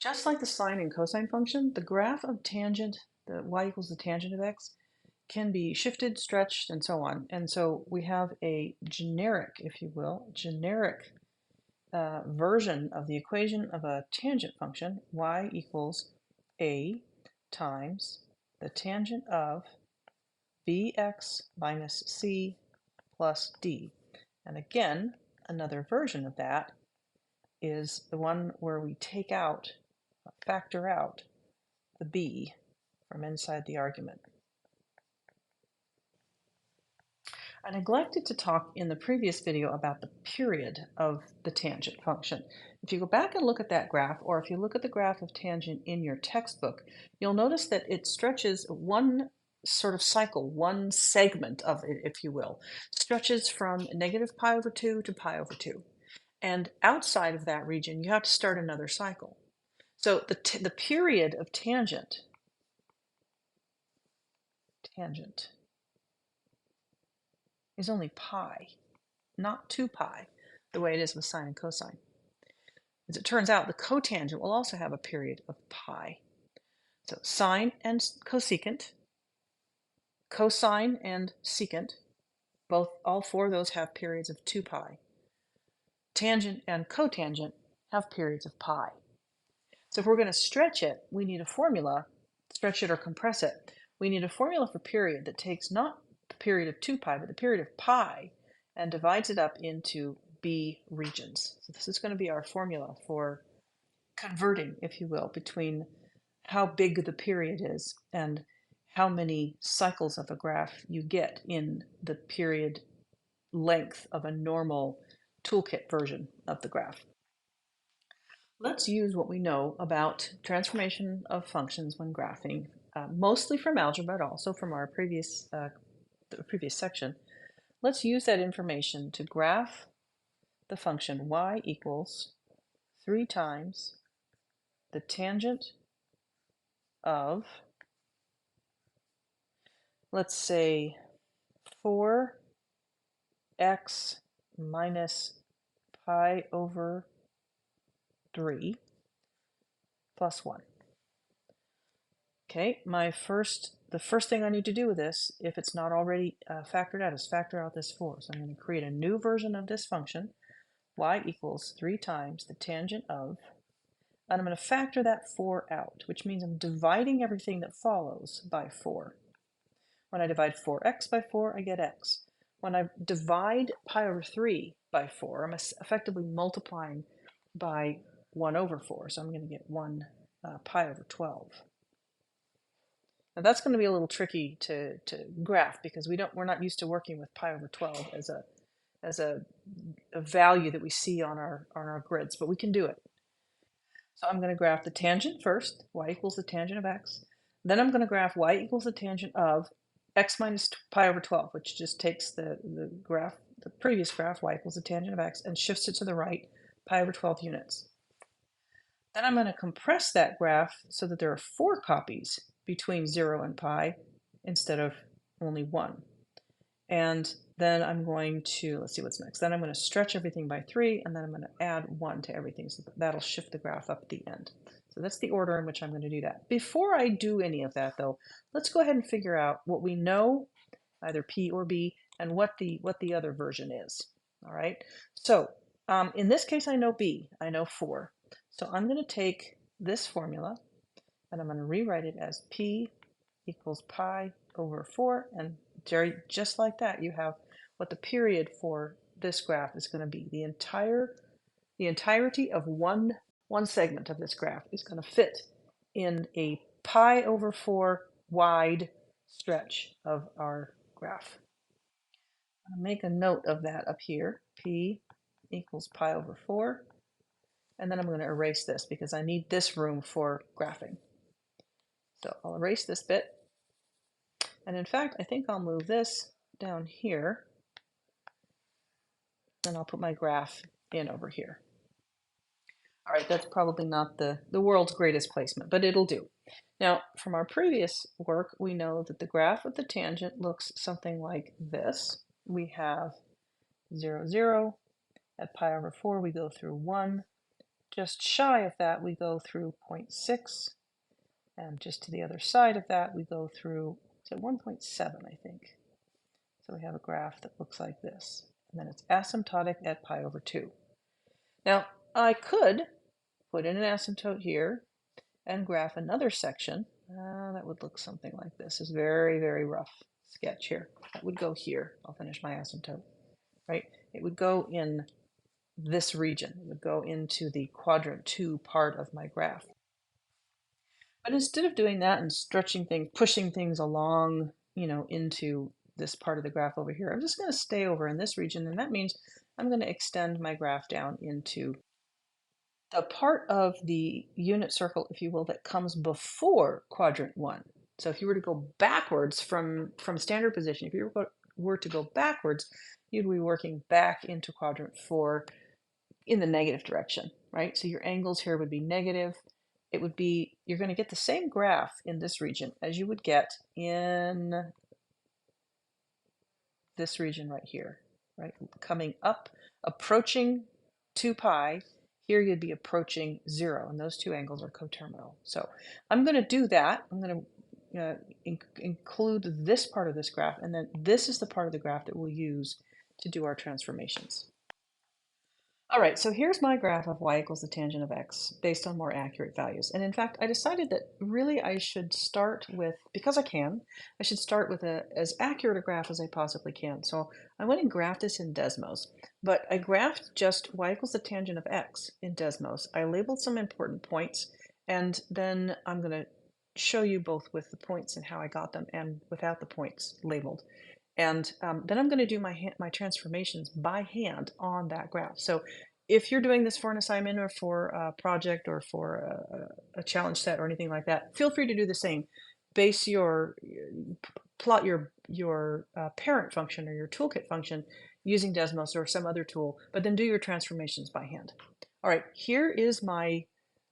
Just like the sine and cosine function, the graph of tangent, the y equals the tangent of x, can be shifted, stretched, and so on. And so we have a generic, if you will, generic version of the equation of a tangent function, y equals a times the tangent of bx minus c plus d. And again, another version of that is the one where we take out, factor out the b from inside the argument. I neglected to talk in the previous video about the period of the tangent function. If you go back and look at that graph, or if you look at the graph of tangent in your textbook, you'll notice that it stretches one sort of cycle, one segment of it, if you will, stretches from negative pi over 2 to pi over 2. And outside of that region, you have to start another cycle. So the period of tangent is only pi, not 2 pi, the way it is with sine and cosine. As it turns out, the cotangent will also have a period of pi. So sine and cosecant, cosine and secant, all four of those have periods of 2 pi. Tangent and cotangent have periods of pi. So if we're going to stretch it, we need a formula, stretch it or compress it. We need a formula for period that takes not the period of 2 pi, but the period of pi and divides it up into b regions. So this is going to be our formula for converting, if you will, between how big the period is and how many cycles of a graph you get in the period length of a normal toolkit version of the graph. Let's use what we know about transformation of functions when graphing, mostly from algebra, but also from our previous section. Let's use that information to graph the function y equals 3 times the tangent of, let's say, 4x minus pi over 3 plus 1. Okay, the first thing I need to do with this, if it's not already factored out, is factor out this 4. So I'm going to create a new version of this function, y equals 3 times the tangent of, and I'm going to factor that 4 out, which means I'm dividing everything that follows by 4. When I divide 4x by 4, I get x. When I divide pi over 3 by 4, I'm effectively multiplying by 1 over 4, so I'm going to get 1 pi over 12. Now that's going to be a little tricky to graph because we're not used to working with pi over 12 as a value that we see on our grids, but we can do it. So I'm going to graph the tangent first, y equals the tangent of x. Then I'm going to graph y equals the tangent of x minus pi over 12, which just takes the previous graph, y equals the tangent of x, and shifts it to the right, pi over 12 units. Then I'm going to compress that graph so that there are 4 copies between 0 and pi instead of only 1. And then I'm going to, let's see what's next. Then I'm going to stretch everything by 3, and then I'm going to add 1 to everything. So that'll shift the graph up at the end. So that's the order in which I'm going to do that. Before I do any of that, though, let's go ahead and figure out what we know, either P or B, and what the other version is. All right. So in this case, I know B. I know 4. So I'm going to take this formula, and I'm going to rewrite it as P equals pi over 4, and just like that, you have what the period for this graph is going to be. The entirety of one segment of this graph is going to fit in a pi over 4 wide stretch of our graph. I'll make a note of that up here. P equals pi over 4. And then I'm going to erase this because I need this room for graphing. So I'll erase this bit. And in fact, I think I'll move this down here, and I'll put my graph in over here. All right, that's probably not the world's greatest placement, but it'll do. Now, from our previous work, we know that the graph of the tangent looks something like this. We have 0, 0. At pi over 4, we go through 1, just shy of that, we go through 0.6, and just to the other side of that, we go through, is it 1.7, I think. So we have a graph that looks like this, and then it's asymptotic at pi over 2. Now, I could put in an asymptote here and graph another section. That would look something like this. It's very, very rough sketch here. That would go here. I'll finish my asymptote, right? It would go in this region. It would go into the quadrant 2 part of my graph. But instead of doing that and stretching things, pushing things along, into this part of the graph over here, I'm just going to stay over in this region, and that means I'm going to extend my graph down into the part of the unit circle, if you will, that comes before quadrant 1. So if you were to go backwards from standard position, if you were to go backwards, you'd be working back into quadrant 4 in the negative direction, right? So your angles here would be negative. It would be, you're going to get the same graph in this region as you would get in this region right here, right? Coming up, approaching 2 pi, here you'd be approaching 0, and those two angles are coterminal. So I'm going to do that. I'm going to include this part of this graph, and then this is the part of the graph that we'll use to do our transformations. All right, so here's my graph of y equals the tangent of x based on more accurate values. And in fact, I decided that really I should start with, because I should start with as accurate a graph as I possibly can. So I went and graphed this in Desmos, but I graphed just y equals the tangent of x in Desmos. I labeled some important points, and then I'm going to show you both with the points and how I got them and without the points labeled. And then I'm going to do my transformations by hand on that graph. So if you're doing this for an assignment or for a project or for a challenge set or anything like that, feel free to do the same. Plot your parent function or your toolkit function using Desmos or some other tool, but then do your transformations by hand. All right, here is my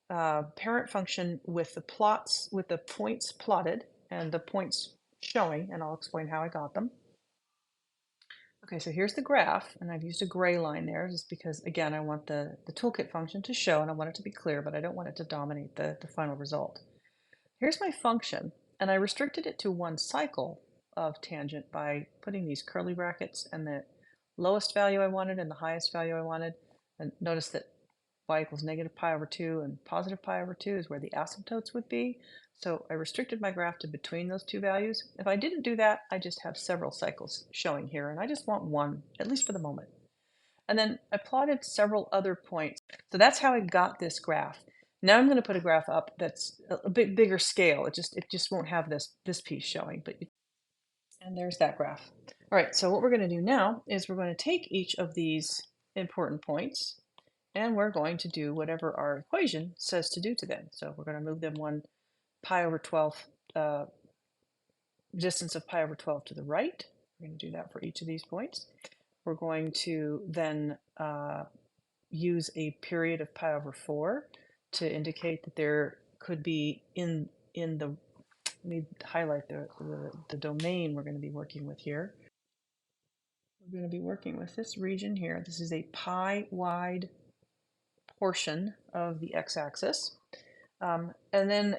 parent function with the points plotted and the points showing, and I'll explain how I got them. Okay, so here's the graph, and I've used a gray line there just because, again, I want the toolkit function to show, and I want it to be clear, but I don't want it to dominate the final result. Here's my function, and I restricted it to one cycle of tangent by putting these curly brackets and the lowest value I wanted and the highest value I wanted. And notice that y equals negative pi over 2 and positive pi over 2 is where the asymptotes would be. So I restricted my graph to between those two values. If I didn't do that, I just have several cycles showing here, and I just want one, at least for the moment. And then I plotted several other points. So that's how I got this graph. Now I'm going to put a graph up that's a bit bigger scale. It just won't have this piece showing, and there's that graph. All right, so what we're going to do now is we're going to take each of these important points, and we're going to do whatever our equation says to do to them. So we're going to move them one pi over 12 distance of pi over 12 to the right. We're going to do that for each of these points. We're going to then use a period of pi over 4 to indicate that there could be in the, let me highlight the domain we're going to be working with here. We're going to be working with this region here. This is a pi wide portion of the x-axis. And then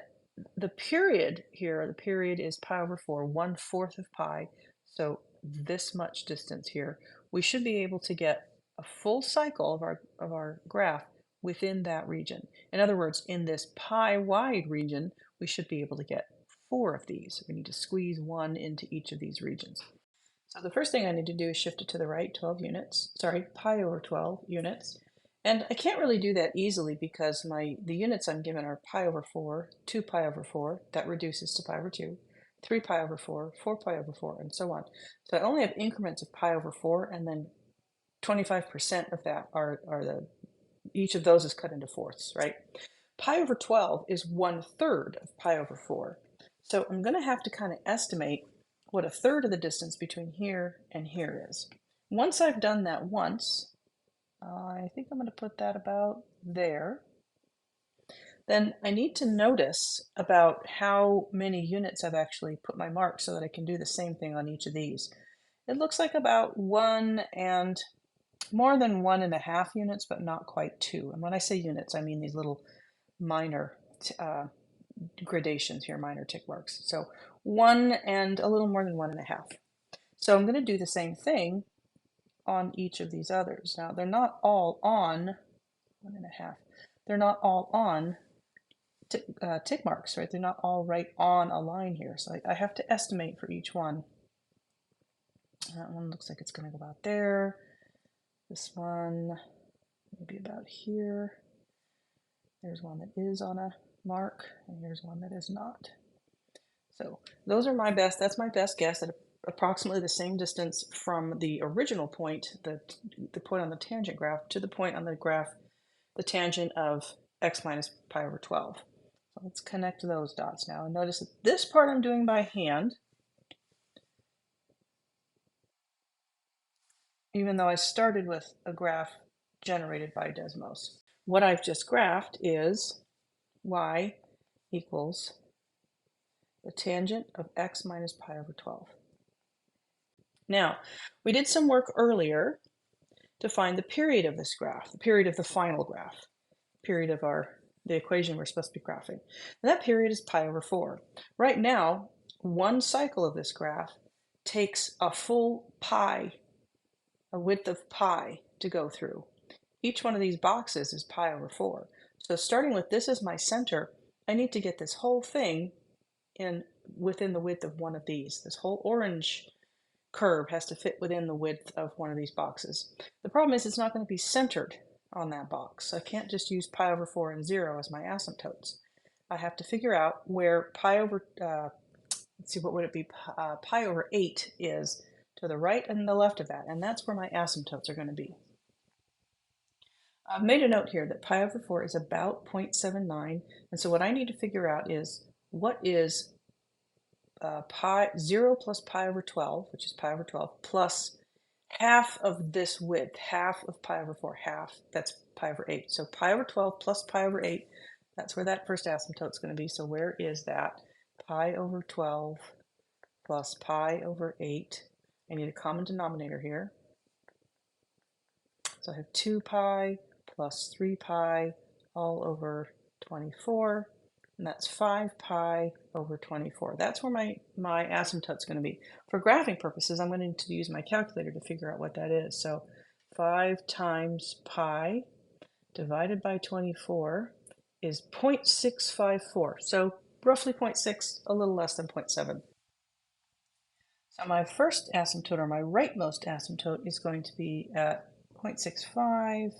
the period here, the period is pi over 4, 1/4 of pi. So this much distance here, we should be able to get a full cycle of our graph within that region. In other words, in this pi wide region, we should be able to get 4 of these. We need to squeeze one into each of these regions. So the first thing I need to do is shift it to the right 12 units, sorry, pi over 12 units. And I can't really do that easily because the units I'm given are pi over 4, 2 pi over 4, that reduces to pi over 2, 3 pi over 4, 4 pi over 4, and so on. So I only have increments of pi over 4, and then 25% of that each of those is cut into fourths, right? Pi over 12 is 1/3 of pi over 4. So I'm going to have to kind of estimate what a third of the distance between here and here is. Once I've done that once, I think I'm going to put that about there. Then I need to notice about how many units I've actually put my mark so that I can do the same thing on each of these. It looks like about 1 and more than 1.5 units, but not quite 2. And when I say units, I mean these little minor gradations here, minor tick marks. So 1 and a little more than 1.5. So I'm going to do the same thing on each of these others. Now they're not all on 1.5. They're not all on tick marks, right? They're not all right on a line here. So I have to estimate for each one. That one looks like it's going to go about there. This one maybe about here. There's one that is on a mark, and here's one that is not. So those are my best, that's my best guess at approximately the same distance from the original point, the point on the tangent graph, to the point on the graph, the tangent of x minus pi over 12. So let's connect those dots now. And notice that this part I'm doing by hand, even though I started with a graph generated by Desmos. What I've just graphed is y equals the tangent of x minus pi over 12. Now, we did some work earlier to find the period of this graph, the period of the final graph, period of the equation we're supposed to be graphing. And that period is pi over 4. Right now, one cycle of this graph takes a full pi, a width of pi to go through. Each one of these boxes is pi over 4. So starting with this as my center, I need to get this whole thing within the width of one of these. This whole orange curve has to fit within the width of one of these boxes. The problem is it's not going to be centered on that box. I can't just use pi over 4 and 0 as my asymptotes. I have to figure out where pi over, let's see, what would it be? Pi over 8 is to the right and the left of that, and that's where my asymptotes are going to be. I've made a note here that pi over 4 is about 0.79, and so what I need to figure out is what is 0 plus pi over 12, which is pi over 12, plus half of this width, half of pi over 4, half, that's pi over 8. So pi over 12 plus pi over 8, that's where that first asymptote is going to be. So where is that? Pi over 12 plus pi over 8. I need a common denominator here. So I have 2 pi plus 3 pi all over 24. And that's 5 pi over 24. That's where my asymptote's going to be. For graphing purposes, I'm going to need to use my calculator to figure out what that is. So 5 times pi divided by 24 is 0.654. So roughly 0.6, a little less than 0.7. So my first asymptote, or my rightmost asymptote, is going to be at 0.65.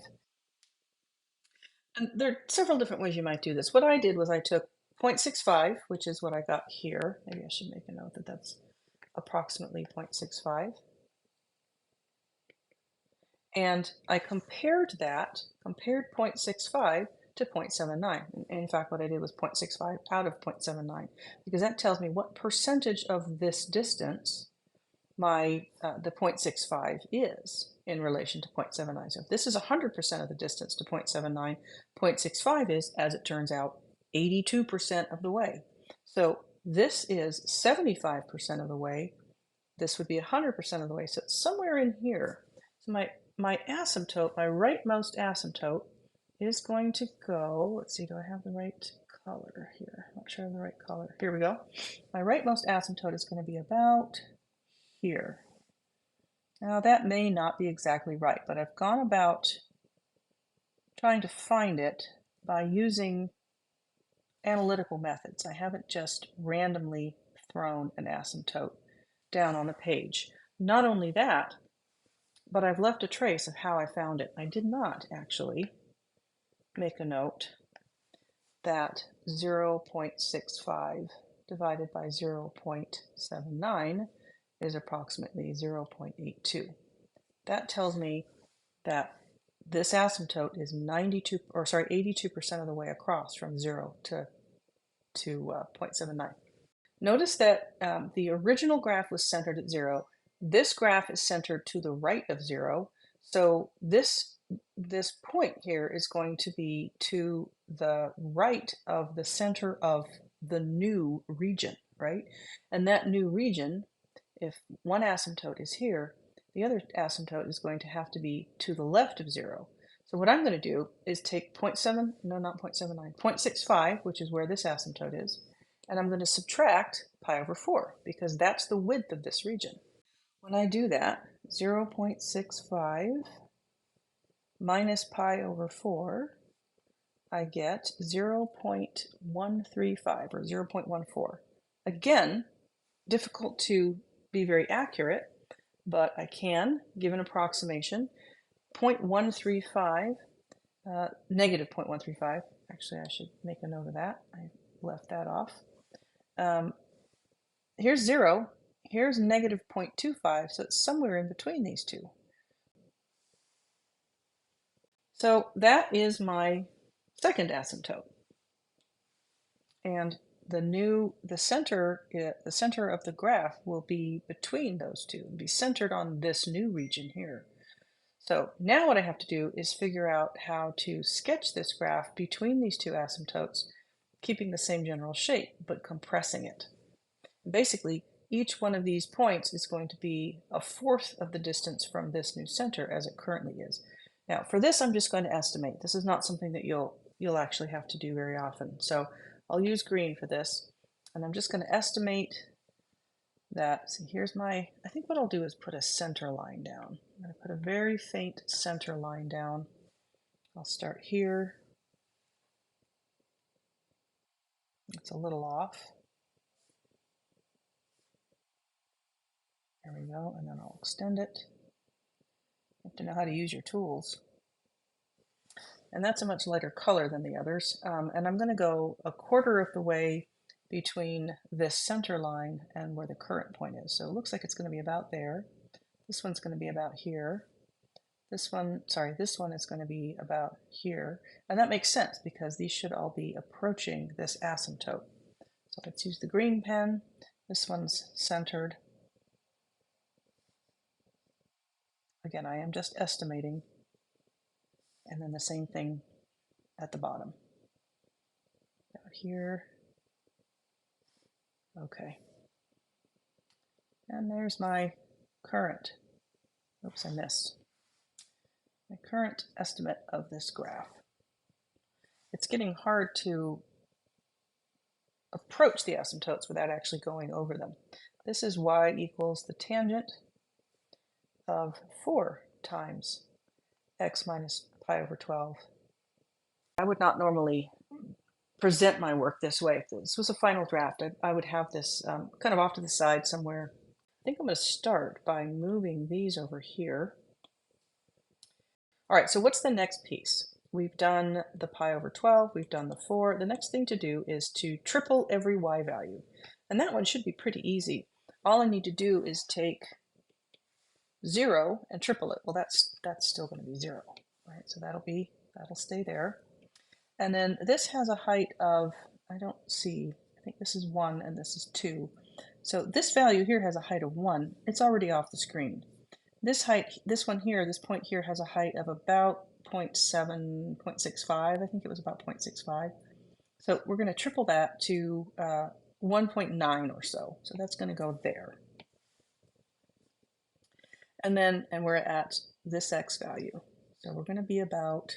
And there are several different ways you might do this. What I did was I took 0.65, which is what I got here. Maybe I should make a note that that's approximately 0.65. And I compared 0.65 to 0.79. In fact, what I did was 0.65 out of 0.79, because that tells me what percentage of this distance the 0.65 is in relation to 0.79. So if this is 100% of the distance to 0.79, 0.65 is, as it turns out, 82% of the way. So this is 75% of the way. This would be 100% of the way. So it's somewhere in here. So my asymptote, my rightmost asymptote, is going to go, let's see, do I have the right color here? I'm not sure I have the right color. Here we go. My rightmost asymptote is going to be about here. Now that may not be exactly right, but I've gone about trying to find it by using analytical methods. I haven't just randomly thrown an asymptote down on the page. Not only that, but I've left a trace of how I found it. I did not actually make a note that 0.65 divided by 0.79 is approximately 0.82. That tells me that this asymptote is 82% of the way across from 0 to 0.79. Notice that the original graph was centered at 0. This graph is centered to the right of 0. So this point here is going to be to the right of the center of the new region, right? And that new region, if one asymptote is here, the other asymptote is going to have to be to the left of 0. So what I'm going to do is take 0.7, no, not 0.79, 0.65, which is where this asymptote is, and I'm going to subtract pi over 4, because that's the width of this region. When I do that, 0.65 minus pi over 4, I get 0.135 or 0.14. Again, difficult to be very accurate, but I can give an approximation. 0.135, negative 0.135. Actually, I should make a note of that. I left that off. Here's 0. Here's negative 0.25, so it's somewhere in between these two. So that is my second asymptote. And the center of the graph will be between those two, be centered on this new region here. So now what I have to do is figure out how to sketch this graph between these two asymptotes, keeping the same general shape, but compressing it. Basically, each one of these points is going to be a fourth of the distance from this new center as it currently is. Now, for this, I'm just going to estimate. This is not something that you'll actually have to do very often. So I'll use green for this, and I'm just going to estimate that. See, here's my, I think what I'll do is put a center line down. I'm going to put a very faint center line down. I'll start here. It's a little off. There we go, and then I'll extend it. You have to know how to use your tools. And that's a much lighter color than the others. And I'm going to go a quarter of the way between this center line and where the current point is. So it looks like it's going to be about there. This one's going to be about here. This one is going to be about here. And that makes sense because these should all be approaching this asymptote. So let's use the green pen. This one's centered. Again, I am just estimating. And then the same thing at the bottom. About here. Okay. And there's my current. Oops, I missed. My current estimate of this graph. It's getting hard to approach the asymptotes without actually going over them. This is y equals the tangent of 4 times x minus pi over 12. I would not normally present my work this way. If this was a final draft, I would have this kind of off to the side somewhere. I think I'm going to start by moving these over here. All right, so what's the next piece? We've done the pi over 12, we've done the 4. The next thing to do is to triple every y value. And that one should be pretty easy. All I need to do is take 0 and triple it. Well, that's still going to be 0, right? So that'll stay there. And then this has a height of, I think this is 1 and this is 2. So this value here has a height of 1. It's already off the screen. This point here has a height of about 0.7, 0.65. I think it was about 0.65. So we're going to triple that to 1.9 or so. So that's going to go there. And we're at this x value. So we're going to be about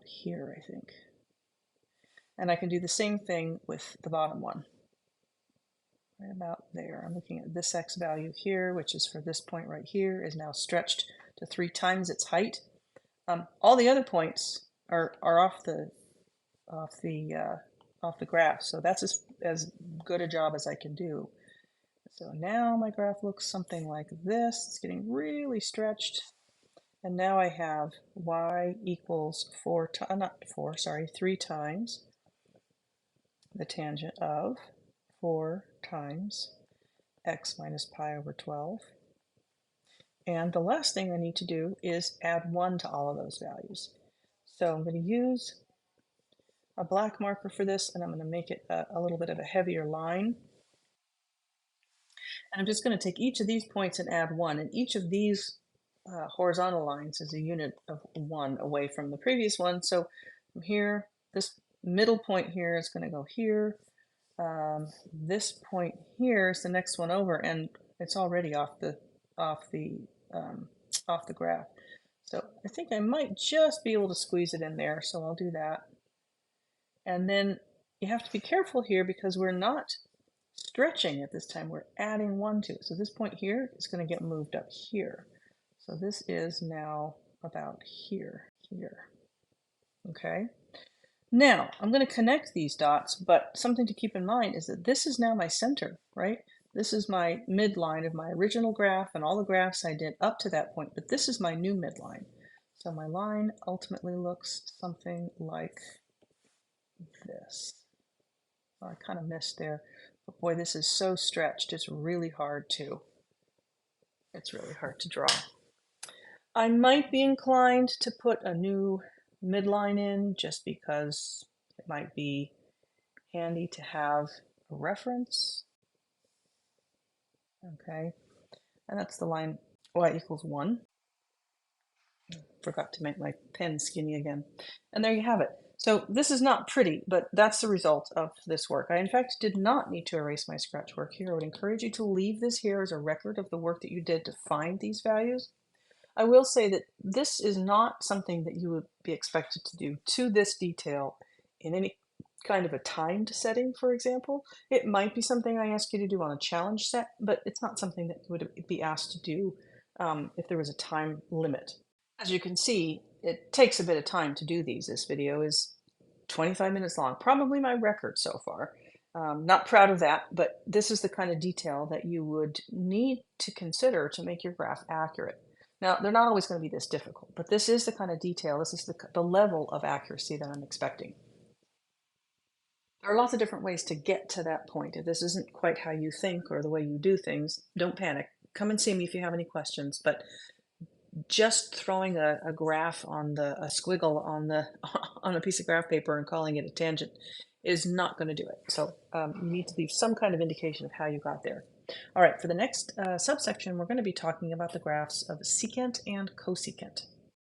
here, I think. And I can do the same thing with the bottom one. Right about there. I'm looking at this x value here, which is for this point right here, is now stretched to 3 times its height. All the other points are off the graph, so that's as good a job as I can do. So now my graph looks something like this. It's getting really stretched. And now I have y equals 3 times the tangent of 4 times x minus pi over 12. And the last thing I need to do is add 1 to all of those values. So I'm going to use a black marker for this, and I'm going to make it a little bit of a heavier line. And I'm just going to take each of these points and add 1. And each of these horizontal lines is a unit of 1 away from the previous one. So from here, this middle point here is going to go here. This point here is the next one over, and It's already off the off the off the graph. So I think I might just be able to squeeze it in there. So I'll do that. And then you have to be careful here because we're not stretching at this time. We're adding 1 to it. So this point here is going to get moved up here. So this is now about here. Okay. Now I'm going to connect these dots, but something to keep in mind is that this is now my center, right? This is my midline of my original graph and all the graphs I did up to that point, but this is my new midline. So my line ultimately looks something like this. Oh, I kind of missed there, but boy, this is so stretched. It's really hard to draw. I might be inclined to put a new midline in just because it might be handy to have a reference. Okay, and that's the line y equals 1. Forgot to make my pen skinny again. And there you have it. So this is not pretty, but that's the result of this work. I, in fact, did not need to erase my scratch work here. I would encourage you to leave this here as a record of the work that you did to find these values. I will say that this is not something that you would be expected to do to this detail in any kind of a timed setting, for example. It might be something I ask you to do on a challenge set, but it's not something that you would be asked to do if there was a time limit. As you can see, it takes a bit of time to do these. This video is 25 minutes long, probably my record so far. Not proud of that, but this is the kind of detail that you would need to consider to make your graph accurate. Now, they're not always going to be this difficult, but this is the kind of detail, this is the level of accuracy that I'm expecting. There are lots of different ways to get to that point. If this isn't quite how you think or the way you do things, don't panic. Come and see me if you have any questions, but just throwing a graph on a squiggle on the on a piece of graph paper and calling it a tangent is not going to do it. So you need to leave some kind of indication of how you got there. All right, for the next subsection, we're going to be talking about the graphs of secant and cosecant.